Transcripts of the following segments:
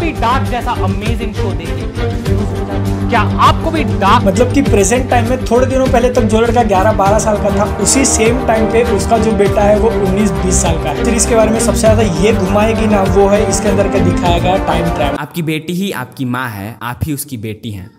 भी डार्क जैसा amazing show देखे? क्या आपको भी डार्क मतलब कि प्रेजेंट टाइम में थोड़े दिनों पहले तक जो लड़का 11-12 साल का था, उसी सेम टाइम पे उसका जो बेटा है वो 19-20 साल का है। सीरीज के बारे में सबसे ज्यादा ये घुमाएगी ना, वो है इसके अंदर का दिखाया गया टाइम ट्रैवल। आपकी बेटी ही आपकी माँ है, आप ही उसकी बेटी हैं।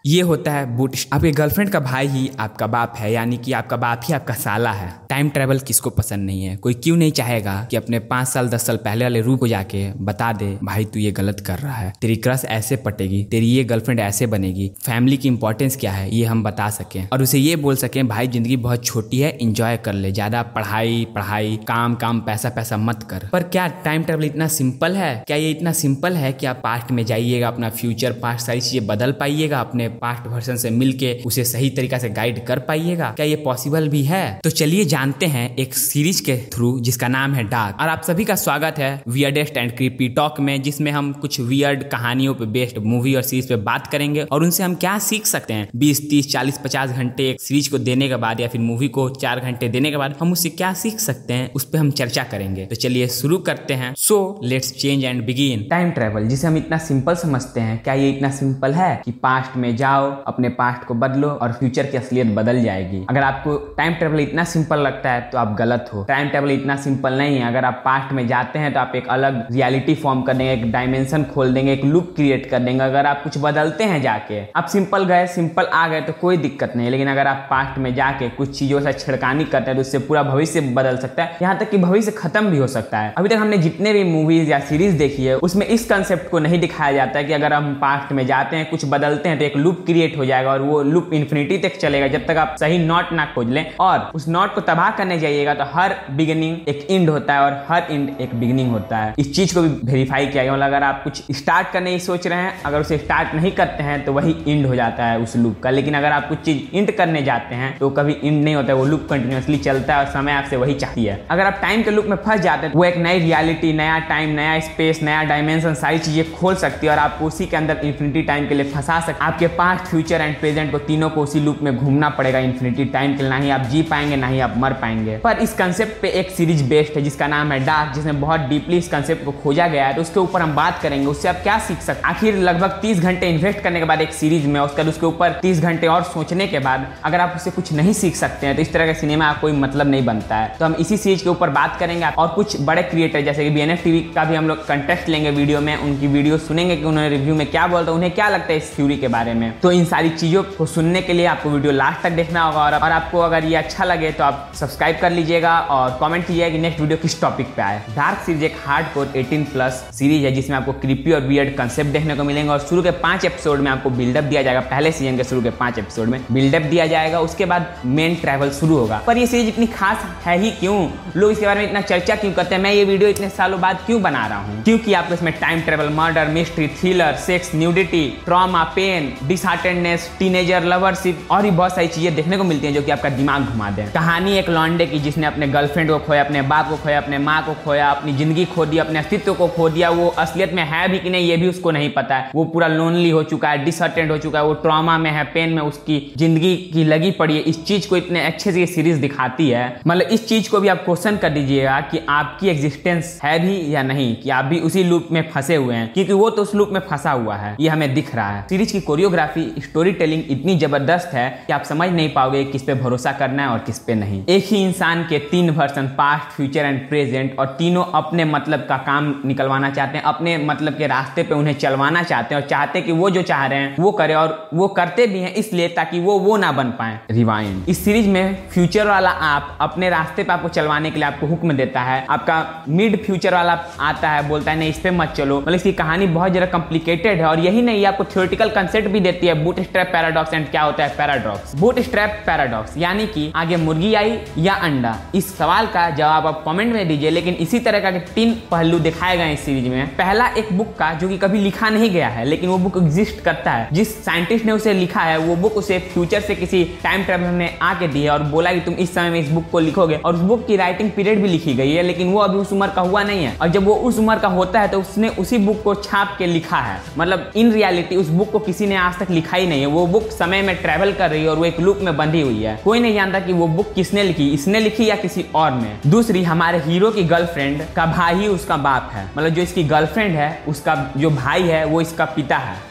ये होता है बूट। आपके गर्लफ्रेंड का भाई ही आपका बाप है, यानी कि आपका बाप ही आपका साला है। टाइम ट्रैवल किसको पसंद नहीं है? कोई क्यों नहीं चाहेगा कि अपने 5 साल 10 साल पहले वाले रूप को जाके बता दे भाई तू ये गलत कर रहा है, तेरी क्रश ऐसे पटेगी, तेरी ये गर्लफ्रेंड ऐसे बनेगी, फैमिली की इंपॉर्टेंस क्या है ये हम बता सकें, और उसे ये बोल सकें भाई जिंदगी बहुत छोटी है, इंजॉय कर ले, ज्यादा पढ़ाई पढ़ाई काम काम पैसा पैसा मत कर। पर क्या टाइम ट्रैवल इतना सिंपल है? क्या ये इतना सिंपल है कि आप पास्ट में जाइएगा, अपना फ्यूचर पास्ट सारी चीजें बदल पाइएगा, अपने पास्ट वर्जन से मिलके उसे सही तरीका से गाइड कर पाइएगा? क्या ये पॉसिबल भी है? तो चलिए जानते हैं एक सीरीज के थ्रू जिसका नाम है डार्क। और आप सभी का स्वागत है वियर्डेस्ट एंड क्रीपी टॉक में, जिसमें हम कुछ वियर्ड कहानियों पे बेस्ड मूवी और सीरीज पे बात करेंगे और उनसे हम क्या सीख सकते हैं। 20, 30, 40, 50 घंटे एक सीरीज को देने के बाद या फिर मूवी को 4 घंटे देने के बाद हम उससे क्या सीख सकते हैं, उस पर हम चर्चा करेंगे। तो चलिए शुरू करते हैं। So let's change and begin. Time travel जिसे हम इतना सिंपल समझते हैं, क्या ये इतना सिंपल है कि पास्ट में जाओ, अपने पास्ट को बदलो और फ्यूचर की असलियत बदल जाएगी? अगर आपको टाइम ट्रैवल इतना सिंपल लगता है तो आप गलत हो। टाइम ट्रैवल इतना सिंपल नहीं है। अगर आप पास्ट में जाते हैं तो आप एक अलग रियलिटी फॉर्म कर देंगे, एक डायमेंशन खोल देंगे, एक लूप क्रिएट कर देंगे। अगर आप कुछ बदलते हैं जाके, आप सिंपल गए सिंपल आ गए तो कोई दिक्कत नहीं, लेकिन अगर आप पास्ट में जाके कुछ चीजों से छिड़कानी करते हैं तो उससे पूरा भविष्य बदल सकता है, यहाँ तक कि भविष्य खत्म भी हो सकता है। अभी तक हमने जितने भी मूवीज या सीरीज देखी है उसमें इस कंसेप्ट को नहीं दिखाया जाता है कि अगर हम पास्ट में जाते हैं कुछ बदलते हैं तो एक लूप क्रिएट हो जाएगा और वो लूप इन्फिनिटी तक चलेगा जब तक आप सही नॉट ना खोज लें, और उस नॉट को तबाह करने जाइएगा। तो हर बिगिनिंग एक एंड होता है और हर एंड एक बिगिनिंग होता है। इस चीज को भी वेरीफाई किया गया। मतलब अगर आप कुछ स्टार्ट करने की सोच रहे हैं, अगर उसे स्टार्ट नहीं करते हैं तो वही एंड हो जाता है उस लूप का। लेकिन अगर आप कुछ चीज एंड करने जाते हैं तो कभी एंड नहीं होता है, वो लूप कंटिन्यूअसली चलता है और समय आपसे वही चाहती है। अगर आप टाइम के लूप में फंस जाते हैं, वो एक नई रियलिटी, नया टाइम, नया स्पेस, नया डायमेंशन, सारी चीजें खोल सकती है और आपको उसी के अंदर इन्फिनिटी टाइम के लिए फंसा सकते। आपके पास्ट, फ्यूचर एंड प्रेजेंट को तीनों को उसी लूप में घूमना पड़ेगा इन्फिनिटी टाइम के लिए। ना ही आप जी पाएंगे ना ही आप मर पाएंगे। पर इस कंसेप्ट पे एक सीरीज बेस्ड है जिसका नाम है डार्क, जिसमें बहुत डीपली इस कंसेप्ट को खोजा गया है। तो उसके ऊपर हम बात करेंगे, उससे आप क्या सीख सकते। आखिर लगभग 30 घंटे इन्वेस्ट करने के बाद एक सीरीज में, उसके ऊपर 30 घंटे और सोचने के बाद अगर आप उससे कुछ नहीं सीख सकते हैं तो इस तरह का सिनेमा कोई मतलब नहीं बनता है। तो हम इसी सीरीज के ऊपर बात करेंगे और कुछ बड़े क्रिएटर जैसे कि BNF TV का भी हम लोग कंटेस्ट लेंगे वीडियो में, उनकी वीडियो सुनेंगे कि उन्होंने रिव्यू में क्या बोलता है, उन्हें क्या लगता है इस थ्योरी के बारे में। तो इन सारी चीजों को सुनने के लिए आपको वीडियो लास्ट तक देखना होगा और आपको अगर ये अच्छा लगे तो आप सब्सक्राइब कर लीजिएगा और कमेंट कीजिएगा कि नेक्स्ट वीडियो किस टॉपिक पे आए। डार्क सीरीज एक हार्डकोर 18+ सीरीज है जिसमें आपको क्रीपी और वियर्ड कंसेप्ट देखने को मिलेंगे और शुरू के 5 एपिसोड में आपको बिल्डअप दिया जाएगा। पहले सीजन के शुरू के 5 एपिसोड में बिल्डअप दिया जाएगा, उसके बाद मेन ट्रैवल शुरू होगा। पर ये सीरीज इतनी खास है ही क्यों, लोग इसके बारे में इतना चर्चा क्यों करते हैं, मैं ये वीडियो इतने सालों बाद क्यों बना रहा हूँ? क्योंकि आपको इसमें time travel, murder, mystery, thriller, sex, nudity, trauma, pain, disheartenedness, teenager lovership और भी बहुत सारी चीजें देखने को मिलती हैं जो कि आपका दिमाग घुमा दें। कहानी एक लॉन्डे की जिसने अपने गर्लफ्रेंड को खोया, अपने बाप को खोया, अपने माँ को खोया, अपनी जिंदगी खो दी, अपने अस्तित्व को खो दिया। वो असलियत में है भी कि नहीं ये भी उसको नहीं पता है। वो पूरा लोनली हो चुका है, डिसहार्टेंड हो चुका है, वो ट्रॉमा में है, पेन में उसकी जिंदगी की लगी पड़ी है। इस चीज को इतने अच्छे से ये सीरीज दिखाती है। मतलब इस चीज को भी आप क्वेश्चन कर दीजिएगा कि आपकी एग्जिस्टेंस है भी या नहीं, कि आप भी उसी लूप में फंसे हुए हैं, क्योंकि वो तो उस लूप में फंसा हुआ है, ये हमें दिख रहा है। सीरीज की कोरियोग्राफी, स्टोरी टेलिंग इतनी जबरदस्त है कि आप समझ नहीं पाओगे किस पे भरोसा करना है और किस पे नहीं। एक ही इंसान के 3 version, past, future and present, और तीनों अपने मतलब का काम निकलवाना चाहते हैं, अपने मतलब के रास्ते पे उन्हें चलवाना चाहते हैं और चाहते हैं कि वो जो चाह रहे हैं वो करे, और वो करते भी हैं इसलिए ताकि वो ना बन पाए। रिवाइंड इस सीरीज में फ्यूचर वाला आप अपने रास्ते पे आपको चलवाने के लिए आपको हुक्म देता है। आपका मिड फ्यूचर वाला आता है, बोलता है नहीं इस पे मत चलो। मतलब इसकी कहानी बहुत ज्यादा कॉम्प्लिकेटेड है और यही नहीं, आपको थ्योरेटिकल कंसेप्ट भी देती है, बूटस्ट्रैप पैराडॉक्स। एंड क्या होता है पैराडॉक्स? बूटस्ट्रैप पैराडॉक्स यानी कि आगे मुर्गी आई या अंडा, इस सवाल का जवाब आप कमेंट में दीजिए। लेकिन इसी तरह का 3 पहलू दिखाए गए इस सीरीज में। पहला एक बुक का जो कि कभी लिखा नहीं गया है लेकिन वो बुक एग्जिस्ट करता है। जिस साइंटिस्ट ने उसे लिखा है वो बुक उसे फ्यूचर से किसी टाइम ट्रैवलर ने आके दी है और बोला कि तुम इस समय में इस बुक को लिखोगे, और उस बुक की राइटिंग पीरियड भी लिखी गई है लेकिन वो अभी उस उम्र का हुआ नहीं है। और जब वो उस उम्र का होता है तो उसने उसी बुक को छाप के लिखा है। मतलब इन रियलिटी उस बुक को किसी ने आज तक तक लिखा ही नहीं है। वो बुक समय में ट्रैवल कर रही है और वो एक लूप में बंधी हुई है। कोई नहीं जानता कि वो बुक किसने लिखी, इसने लिखी या किसी और ने। दूसरी, हमारे हीरो की गर्लफ्रेंड का भाई ही उसका बाप है, मतलब जो इसकी गर्लफ्रेंड है उसका जो भाई है वो इसका पिता है।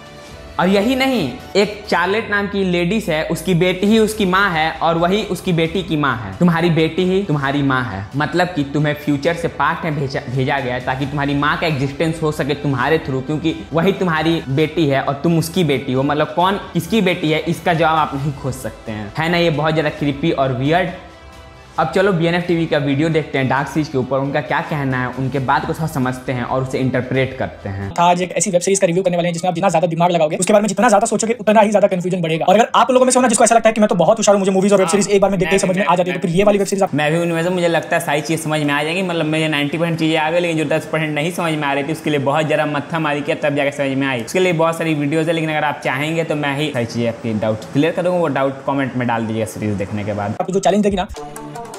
और यही नहीं, एक चार्लेट नाम की लेडीज है, उसकी बेटी ही उसकी माँ है और वही उसकी बेटी की माँ है। तुम्हारी बेटी ही तुम्हारी माँ है, मतलब कि तुम्हें फ्यूचर से पास्ट में भेजा गया है ताकि तुम्हारी माँ का एग्जिस्टेंस हो सके तुम्हारे थ्रू, क्योंकि वही तुम्हारी बेटी है और तुम उसकी बेटी हो। मतलब कौन किसकी बेटी है इसका जवाब आप नहीं खोज सकते हैं, है ना। ये बहुत ज़्यादा क्रीपी और वियर्ड। अब चलो BNF TV का वीडियो देखते हैं डार्क सीज के ऊपर, उनका क्या कहना है, उनके बात को थोड़ा समझते हैं और उसे इंटरप्रेट करते हैं। आज एक ऐसी वेब सीरीज का रिव्यू करने वाले हैं जिसमें आप जितना ज्यादा दिमाग लगाओगे, उसके बारे में जितना ज्यादा सोचोगे उतना ही ज्यादा कंफ्यूजन बढ़ेगा। और अगर आप लोगों में से होना जिसको ऐसा लगता है कि मैं तो बहुत होशियार हूं, मुझे मूवीज और वेब सीरीज एक बार में देखते ही समझ में आ जाती है, तो फिर ये वाली वेब सीरीज मैं भी उनमें से, मुझे लगता है सारी चीज़ समझ में आ जाएगी। मतलब मुझे 90% चीज़ें आ गई, लेकिन जो 10% नहीं समझ में आ रही थी उसके लिए बहुत ज़्यादा मत्था मारी किया तब जाकर समझ में आई। उसके लिए बहुत सारी वीडियोज़ है, लेकिन अगर आप चाहेंगे तो मैं ही सारी चीज़ें आपकी डाउट क्लियर करूँगा। वो डाउट कमेंट में डाल दीजिएगा सीरीज देखने के बाद। आपको जो चैलेंज देगी ना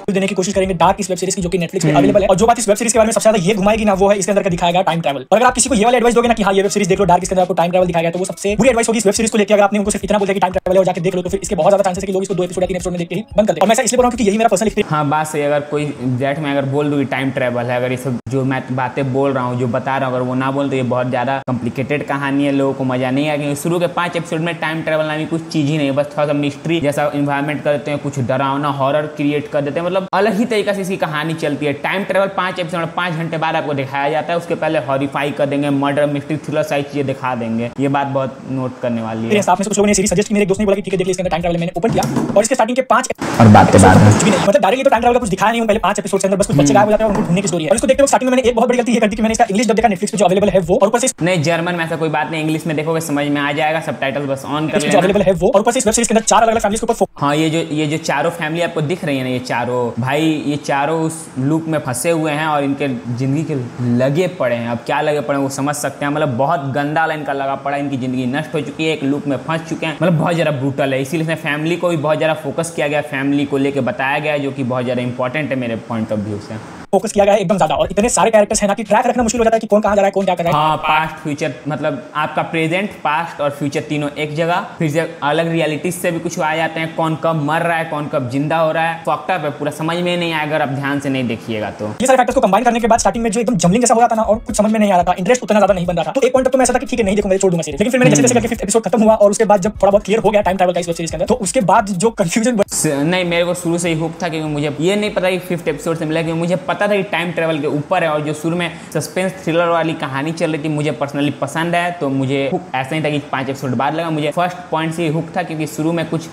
देने की कोशिश करेंगे डार्क इस वेब सीरीज की, जो कि नेटफ्लिक्स पे अवेलेबल है। और जो बात इस वेब सीरीज के बारे में सबसे ज्यादा ये घुमाएगी ना, वो है इसके अंदर का दिखाया गया टाइम ट्रैवल। और अगर आप किसी को ये वाला एडवाइस दोगे ना कि हाँ ये वेब सीरीज देख लो, डार्क इसके अंदर आपको टाइम ट्रैवल दिखाया गया, तो वो सबसे बुरी एडवाइस होगी इस वेब सीरीज को लेकर। अगर आपने उनको सिर्फ इतना बोल दिया कि टाइम ट्रैवल है और जाके देख लो, तो फिर इसके बहुत ज्यादा चांसेस है कि लोग इसको 2 एपिसोड या 3 एपिसोड में देख के ही बंद कर दें। और मैं ऐसा इसलिए बोल रहा हूं क्योंकि यही मेरा पर्सनल एक्सपीरियंस। हाँ, बात सही। अगर कोई एग्जैक्ट में अगर बोल दूँ टाइम ट्रैवल है, अगर ये सब जो मैं बातें बोल रहा हूँ, जो बता रहा हूँ, अगर वो ना बोल तो ये बहुत ज़्यादा कॉम्प्लिकेटेड कहानी है, लोगों को मजा नहीं आएगा। शुरू के 5 एपिसोड में टाइम ट्रैवल नामी कुछ चीज़ ही नहीं है, बस थोड़ा सा मिस्ट्री जैसा इन्वायरमेंट कर देते हैं, कुछ डरावना हॉरर क्रिएट कर देते हैं, मतलब अलग ही तरीके से इसकी कहानी चलती है। टाइम ट्रैवल 5 एपिसोड 5 घंटे बाद आपको दिखाया जाता है, उसके पहले हॉरिफाई कर देंगे, मर्डर मिस्ट्री थ्रिलर सारी चीजें दिखा देंगे। ये बात बहुत नोट करने वाली है। आप में से कुछ लोगों ने सीरीज सजेस्ट की, मेरे एक दोस्त ने बोला कि ठीक है देख ले, इसके अंदर टाइम ट्रैवल मैंने ओपन किया और इसके स्टार्टिंग के 5 और बात कुछ भी नहीं, मतलब डायरेक्टली तो टाइम ट्रैवल का कुछ दिखाया नहीं। पहले 5 एपिसोड के अंदर बस कुछ बच्चे गायब हो जाते हैं और उनको ढूंढने की स्टोरी है। और इसको देखते वक्त स्टार्टिंग में मैंने एक बहुत बड़ी गलती ये कर दी कि मैंने इसका इंग्लिश डब देखा नेटफ्लिक्स पे जो अवेलेबल है वो, और ऊपर से नहीं जर्मन में ऐसा कोई बात नहीं, इंग्लिश में देखोगे समझ में आ जाएगा, सबटाइटल बस ऑन कर लेना, जो अवेलेबल है वो। और ऊपर से इस वेब सीरीज के अंदर 4 अलग-अलग फैमिलीज के ऊपर। हाँ, ये जो चारों फैमिली आपको दिख रही है ना, ये चारों भाई, ये चारों उस लूप में फंसे हुए हैं और इनके जिंदगी के लगे पड़े हैं। अब क्या लगे पड़े हैं वो समझ सकते हैं, मतलब बहुत गंदा वाला इनका लगा पड़ा है, इनकी जिंदगी नष्ट हो चुकी है, एक लूप में फंस चुके हैं, मतलब बहुत ज़्यादा ब्रूटल है। इसीलिए फैमिली को भी बहुत ज़्यादा फोकस किया गया, फैमिली को लेकर बताया गया, जो कि बहुत ज़्यादा इंपॉर्टेंट है मेरे पॉइंट ऑफ व्यू से। फोकस किया गया है एकदम ज्यादा, और इतने सारे कैरेक्टर्स हैं ना कि ट्रैक रखना मुश्किल हो जाता है कि कौन कहां जा रहा है, कौन क्या कर रहा है। हाँ, पास्ट फ्यूचर, मतलब आपका प्रेजेंट पास्ट और फ्यूचर तीनों एक जगह, फिर से अलग रियलिटीज से भी कुछ आ जाते हैं, कौन कब मर रहा है, कौन कब जिंदा हो रहा है, फॉक्ट अप है, पूरा समझ में नहीं आएगा अगर आप ध्यान से नहीं देखिएगा तो। ये सारे फैक्टर्स को कंबाइन करने के बाद स्टार्टिंग में जो एकदम जमलिंग जैसा हो रहा था ना, और कुछ समझ में नहीं आ रहा था, इंटरेस्ट उतना ज्यादा नहीं बन रहा था, तो एक पॉइंट तक तो मैं ऐसा था कि ठीक है नहीं देखूंगा, छोड़ दूंगा सीरीज। लेकिन फिर मैंने जैसे जैसे करके 5th एपिसोड खत्म हुआ और उसके बाद जब थोड़ा बहुत क्लियर हो गया टाइम ट्रैवल का इस वेब सीरीज के अंदर, तो उसके बाद जो कंफ्यूजन नहीं, मेरे को शुरू से ही हुक था, क्योंकि मुझे ये नहीं पता कि 5th एपिसोड से मिला, क्योंकि मुझे पता था कि टाइम ट्रैवल के ऊपर है और जो शुरू में सस्पेंस थ्रिलर वाली कहानी चल रही थी मुझे पर्सनली पसंद है, तो मुझे हुक ऐसा नहीं था कि 5 एपिसोड बाद लगा। मुझे फर्स्ट पॉइंट से हुक था, क्योंकि शुरू में कुछ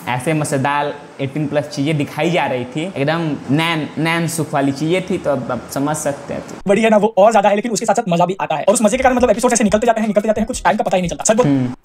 ऐसे मजेदार 18+ चीजें दिखाई जा रही थी, एकदम नैन सुख वाली चीजें थी, तो अब आप समझ सकते हैं। तो बढ़िया ना, वो और ज्यादा है, लेकिन उसके साथ साथ मजा भी आता है, और उस मजे के कारण मतलब एपिसोड ऐसे निकलते जाते हैं, कुछ टाइम का पता ही नहीं चलता। सच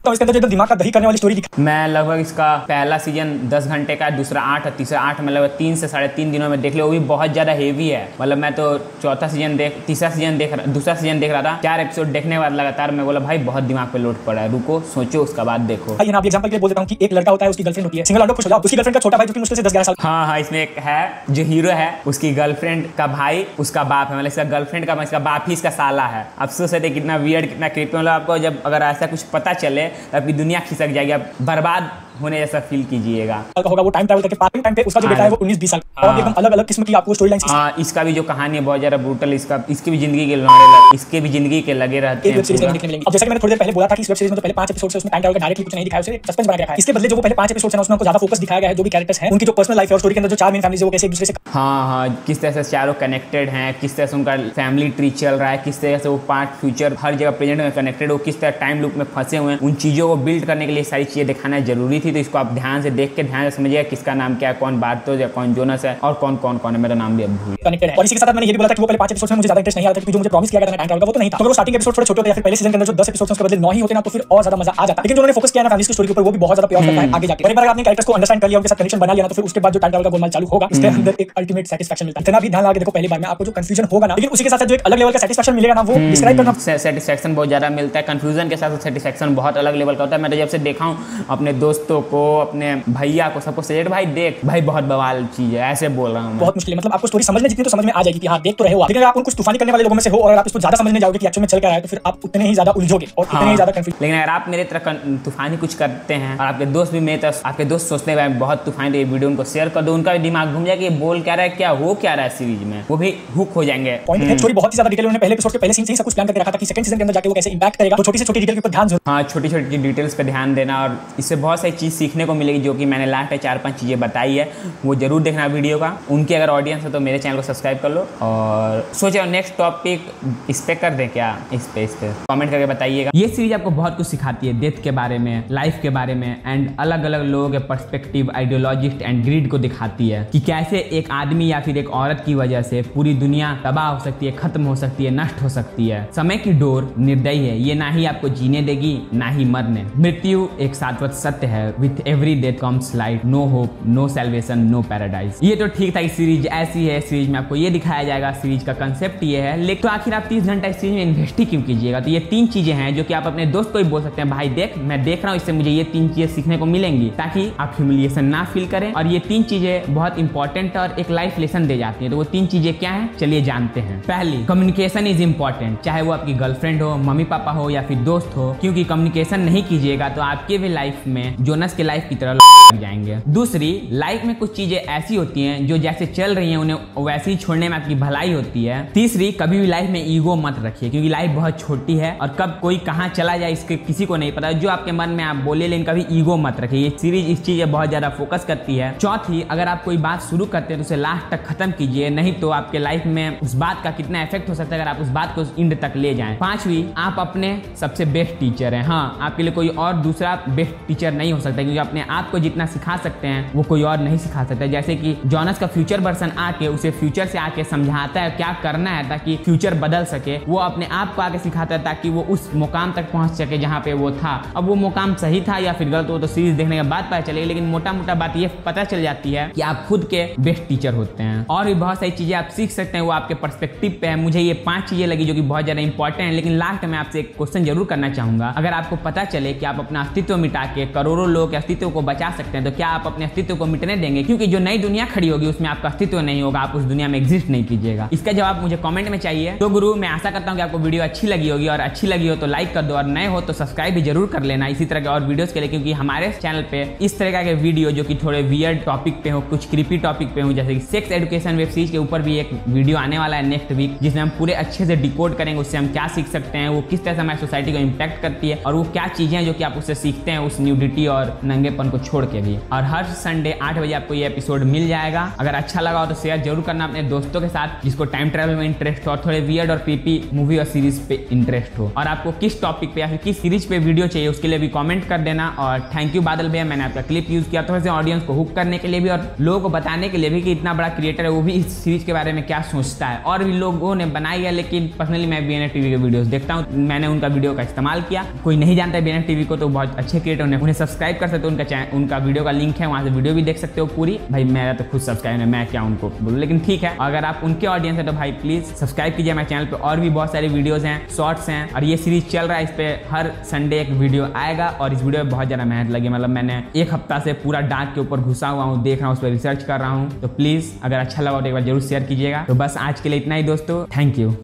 तो इसके अंदर जो दिमाग का दही करने वाली स्टोरी दिखा। मैं लगभग इसका पहला सीजन 10 घंटे का, दूसरा 8 और तीसरा 8 में लगभग 3 से 3.5 दिनों में देख लिया, वो भी बहुत ज्यादा हेवी है। मतलब मैं तो दूसरा सीजन देख रहा था, 4 एपिसोड देखने के बाद लगातार मैं बोला भाई बहुत दिमाग पे लोड पड़ा है, रुको सोचो उसका बाद देखो। भाई आप एग्जांपल के लिए बोल देता हूं कि एक लड़का होता है, उसकी गर्लफ्रेंड होती है, सिंगल आउट खुश हो जाओ, उसकी गर्लफ्रेंड का छोटा भाई जो कि मुश्किल से 10-11 साल। हाँ, इसमें एक है जो हीरो है, उसकी गर्लफ्रेंड का भाई उसका बाप है, मतलब इसका गर्लफ्रेंड का इसका बाप ही इसका साला है। अफसोस है कितना वियर्ड, कितना क्रीपी, मतलब आपको जब अगर ऐसा कुछ पता चले तो आपकी दुनिया खिसक जाएगी, आप बर्बाद होने जैसा फील कीजिएगा। होगा वो टाइम ट्रैवल करके पार्ट टाइम पे उसका जो बेटा है वो 19-20 साल और एकदम अलग-अलग किस्म की आपको स्टोरी लाइन। हाँ, इसका भी जो कहानी है बहुत ज्यादा ब्रूटल, इसकी भी जिंदगी के लड़े, इसके भी जिंदगी के लगे रहते हैं। अब जैसे कि मैंने थोड़ी देर पहले बोला था कि इस वेब सीरीज में तो पहले 5 एपिसोड से उसमें टाइम ट्रैवल का डायरेक्टली कुछ नहीं दिखाया, उसे सस्पेंस बना के रखा है। इसके बदले जो वो पहले 5 एपिसोड है उसमें हमको ज्यादा फोकस दिखाया गया है, जो भी कैरेक्टर्स हैं उनकी जो पर्सनल लाइफ है और स्टोरी के अंदर जो 4 मेन फैमिलीज है वो कैसे एक दूसरे से हाँ, किस तरह से चारों कनेक्टेड हैं, किस तरह से उनका फैमिली ट्री चल रहा है, किस तरह से वो पास्ट फ्यूचर हर जगह प्रेजेंट में कनेक्टेड हो, किस तरह टाइम लूप में फंसे हुए हैं, उन चीज़ों को बिल्ड करने के लिए सारी चीज़ें दिखाना जरूरी थी। तो इसको आप ध्यान से देख के ध्यान से समझिएगा किसका नाम क्या है, कौन बार्टोस है, कौन जोनस है और कौन है, मेरा नाम भी अब भूल कनेक्टेड है। और इसी के साथ मैंने ये भी बोला था कि वो पहले 5 एपिसोड में मुझे ज्यादा इंटरेस्ट नहीं आ रहा था, क्योंकि जो मुझे प्रॉमिस किया गया था टाइम ट्रैवल का वो तो नहीं था। तो अगर वो स्टार्टिंग एपिसोड थोड़े छोटे होते या फिर पहले सीजन के अंदर जो 10 एपिसोड उसके बदले 9 ही होते ना, तो फिर और ज्यादा मजा आ जाता। लेकिन जो उन्होंने फोकस किया ना फैमिली की स्टोरी के ऊपर, वो भी बहुत ज्यादा पे ऑफ करता है आगे जाके। एक बार आपने कैरेक्टर्स को अंडरस्टैंड कर लिया, उनके साथ कनेक्शन बना लिया ना, तो फिर उसके बाद जो टाइम ट्रैवल का गोलमाल चालू होगा इसके अंदर एक अल्टीमेट सैटिस्फैक्शन मिलता है। इतना भी ध्यान लगा के देखो पहली बार में आपको जो कंफ्यूजन होगा ना, लेकिन उसी के साथ जो एक अलग लेवल का सैटिस्फैक्शन मिलेगा ना, वो डिस्क्राइब करना। सैटिस्फैक्शन बहुत ज्यादा मिलता है, कंफ्यूजन के साथ सैटिस्फैक्शन बहुत अलग लेवल का होता है। मैं जब से देखा हूँ अपने दोस्त दोस्तों को, अपने भैया को, सबको सजेस्ट, भाई देख भाई बहुत बवाल चीज है, ऐसे बोल रहा हूँ। बहुत मुश्किल है, मतलब आपको स्टोरी समझने जितनी तो समझ में आ जाएगी कि हाँ देख तो रहे हो, लेकिन अगर आप कुछ तूफानी करने वाले लोगों में से हो और आप इसको ज्यादा समझने जाओगे कि एक्चुअल में चल क्या रहा है, तो फिर आप उतने ही ज्यादा उलझोगे और उतने ही ज्यादा कंफ्यूज। लेकिन अगर आप मेरे तरह तूफानी कुछ करते हैं और आपके दोस्त भी मेरे तरह, आपके दोस्त सोचते हैं बहुत तूफानी, तो ये वीडियो उनको शेयर कर दो, उनका भी दिमाग घूम जाएगा कि बोल क्या रहा है, क्या हो क्या रहा है सीरीज में, वो भी हुक हो जाएंगे। पॉइंट है, स्टोरी बहुत ही ज्यादा डिटेल उन्होंने पहले एपिसोड के पहले सीन से ही सब कुछ प्लान करके रखा था कि सेकंड सीजन के अंदर जाके वो कैसे इंपैक्ट करेगा, तो छोटी से छोटी डिटेल के ऊपर ध्यान जरूर। हाँ, छोटी छोटी डिटेल्स पे ध्यान देना और इससे बहुत सारी चीज़ सीखने को मिलेगी, जो कि मैंने लास्ट में 4-5 चीज़ें बताई है, वो जरूर देखना वीडियो का। उनकी अगर ऑडियंस है तो मेरे चैनल को सब्सक्राइब कर लो और सोचो नेक्स्ट टॉपिक इस पे कर दें क्या, इस पे कमेंट करके बताइएगा। ये सीरीज आपको बहुत कुछ सिखाती है, डेथ के बारे में, लाइफ के बारे में एंड अलग अलग लोगों के पर्सपेक्टिव, आइडियोलॉजिस्ट एंड ग्रीड को दिखाती है कि कैसे एक आदमी या फिर एक औरत की वजह से पूरी दुनिया तबाह हो सकती है, खत्म हो सकती है, नष्ट हो सकती है। समय की डोर निर्दयी है, ये ना ही आपको जीने देगी ना ही मरने। मृत्यु एक शाश्वत सत्य है, with every death comes light, no hope, no salvation, no paradise. ये तो ठीक था, सीरीज ऐसी है, सीरीज में आपको ये दिखाया जाएगा, सीरीज का कंसेप्ट ये है। लेकिन तो आखिर आप 30 घंटा इस सीरीज में इन्वेस्ट ही क्यों कीजिएगा? तो ये 3 चीजें हैं जो कि आप अपने दोस्त को ही बोल सकते हैं, भाई देख मैं देख रहा हूँ, इससे मुझे ये 3 चीजें सीखने को मिलेंगी, ताकि आप ह्यूमिलिएशन ना फील करें। और ये 3 चीजें बहुत इंपॉर्टेंट और एक लाइफ लेसन दे जाती है। तो वो 3 चीजें क्या है, चलिए जानते हैं। पहली, कम्युनिकेशन इज इंपॉर्टेंट, चाहे वो आपकी गर्लफ्रेंड हो, मम्मी पापा हो या फिर दोस्त हो, क्योंकि कम्युनिकेशन नहीं कीजिएगा तो आपके भी लाइफ में जोनस के लाइफ की तरह लग जाएंगे। दूसरी, लाइफ में कुछ चीजें ऐसी होती हैं जो जैसे चल रही हैं उन्हें वैसे ही छोड़ने में आपकी भलाई होती है। तीसरी, कभी भी लाइफ में ईगो मत रखिए, क्योंकि लाइफ बहुत छोटी है और कब कोई कहाँ चला जाए इसके किसी को नहीं पता। जो आपके मन में आप बोले, लेकिन कभी ईगो मत रखिए। ये सीरीज इस चीज बहुत ज्यादा फोकस करती है। चौथी, अगर आप कोई बात शुरू करते हैं तो उसे लास्ट तक खत्म कीजिए, नहीं तो आपके लाइफ में उस बात का कितना इफेक्ट हो सकता है अगर आप उस बात को एंड तक ले जाएं। पांचवी, आप अपने सबसे बेस्ट टीचर हैं। हाँ, आपके लिए कोई और दूसरा बेस्ट टीचर नहीं हो सकता, क्योंकि अपने आप को जितना सिखा सकते हैं वो कोई और नहीं सिखा सकता। जैसे कि जॉनस का फ्यूचर वर्सन आके उसे फ्यूचर से आके समझाता है क्या करना है ताकि फ्यूचर बदल सके, वो अपने आप को आके सिखाता है ताकि वो उस मुकाम तक पहुंच सके जहां पे वो था। अब वो मुकाम सही था या फिर गलत, वो तो सीरीज देखने के बाद पता चलेगी, लेकिन मोटा मोटा बात ये पता चल जाती है कि आप खुद के बेस्ट टीचर होते हैं। और भी बहुत सारी चीजें आप सीख सकते हैं, वो आपके पर्सपेक्टिव पे है। मुझे ये 5 चीजें लगी जो कि बहुत ज्यादा इंपॉर्टेंट है। लेकिन लास्ट में आपसे एक क्वेश्चन जरूर करना चाहूंगा, अगर आपको पता चले कि आप अपना अस्तित्व मिटा के करोड़ों लोगों के अस्तित्व को बचा सकते हैं, तो क्या आप अपने अस्तित्व को मिटने देंगे? क्योंकि जो नई दुनिया खड़ी होगी उसमें आपका अस्तित्व नहीं होगा, आप उस दुनिया में एग्जिस्ट नहीं कीजिएगा। इसका जवाब मुझे कमेंट में चाहिए। तो गुरु, मैं आशा करता हूं कि आपको वीडियो अच्छी लगी होगी, और अच्छी लगी हो तो लाइक कर दो, और नए हो तो सब्सक्राइब भी जरूर कर लेना इसी तरह के और वीडियोस के लिए, क्योंकि हमारे चैनल पे इस तरह के वीडियो जो कि थोड़े वियर्ड टॉपिक पे हो, कुछ क्रीपी टॉपिक पे हो, जैसे कि सेक्स एजुकेशन वेब सीरीज के ऊपर भी एक वीडियो आने वाला है नेक्स्ट वीक, जिसमें हम पूरे अच्छे से डिकोड करेंगे उससे हम क्या सीख सकते हैं, वो किस तरह से हमारी सोसाइटी को इम्पैक्ट करती है, और वो क्या चीजें हैं जो कि आप उससे सीखते हैं, उस न्यूडिटी और नंगेपन को छोड़ के भी। और हर संडे 8 बजे आपको ये एपिसोड मिल जाएगा। अगर अच्छा लगा हो तो शेयर जरूर करना अपने दोस्तों के साथ जिसको टाइम ट्रैवल में इंटरेस्ट हो और थोड़े वियर्ड और क्रीपी मूवी और सीरीज पे इंटरेस्ट हो। और आपको किस टॉपिक पे या फिर किस सीरीज पे वीडियो चाहिए उसके लिए भी कमेंट कर देना। और थैंक यू बादल भैया, मैंने आपका क्लिप यूज किया थोड़ा सा ऑडियंस को हुक करने के लिए भी, और लोगों को बताने के लिए भी कि इतना बड़ा क्रिएटर है वो भी इस सीरीज के बारे में क्या सोचता है। और भी लोगों ने बनाई है, लेकिन पर्सनली मैं BNF TV के वीडियोस देखता हूँ, मैंने उनका वीडियो का इस्तेमाल किया। कोई नहीं जानता है BNF TV को तो बहुत अच्छे क्रिएटर हैं, उन्हें सब्सक्राइब कर सकते हो, उनका चैनल, उनका वीडियो का लिंक है, वहाँ से वीडियो भी देख सकते हो पूरी। भाई मेरा तो खुद सब्सक्राइब है, मैं क्या उनको बोलूँ, लेकिन ठीक है। अगर आप उनके ऑडियंस है तो भाई प्लीज सब्सक्राइब कीजिए मेरे चैनल पे। और भी बहुत सारी वीडियोस हैं, शॉर्ट्स हैं, और ये सीरीज चल रहा है, इस पे हर संडे एक वीडियो आएगा। और इस वीडियो में बहुत ज्यादा मेहनत लगी, मतलब मैंने 1 हफ्ता से पूरा डार्क के ऊपर घुसा हुआ हूँ, देख रहा हूँ, उस पर रिसर्च कर रहा हूँ। तो प्लीज अगर अच्छा लगा तो एक बार जरूर शेयर कीजिएगा। तो बस आज के लिए इतना ही दोस्तों, थैंक यू।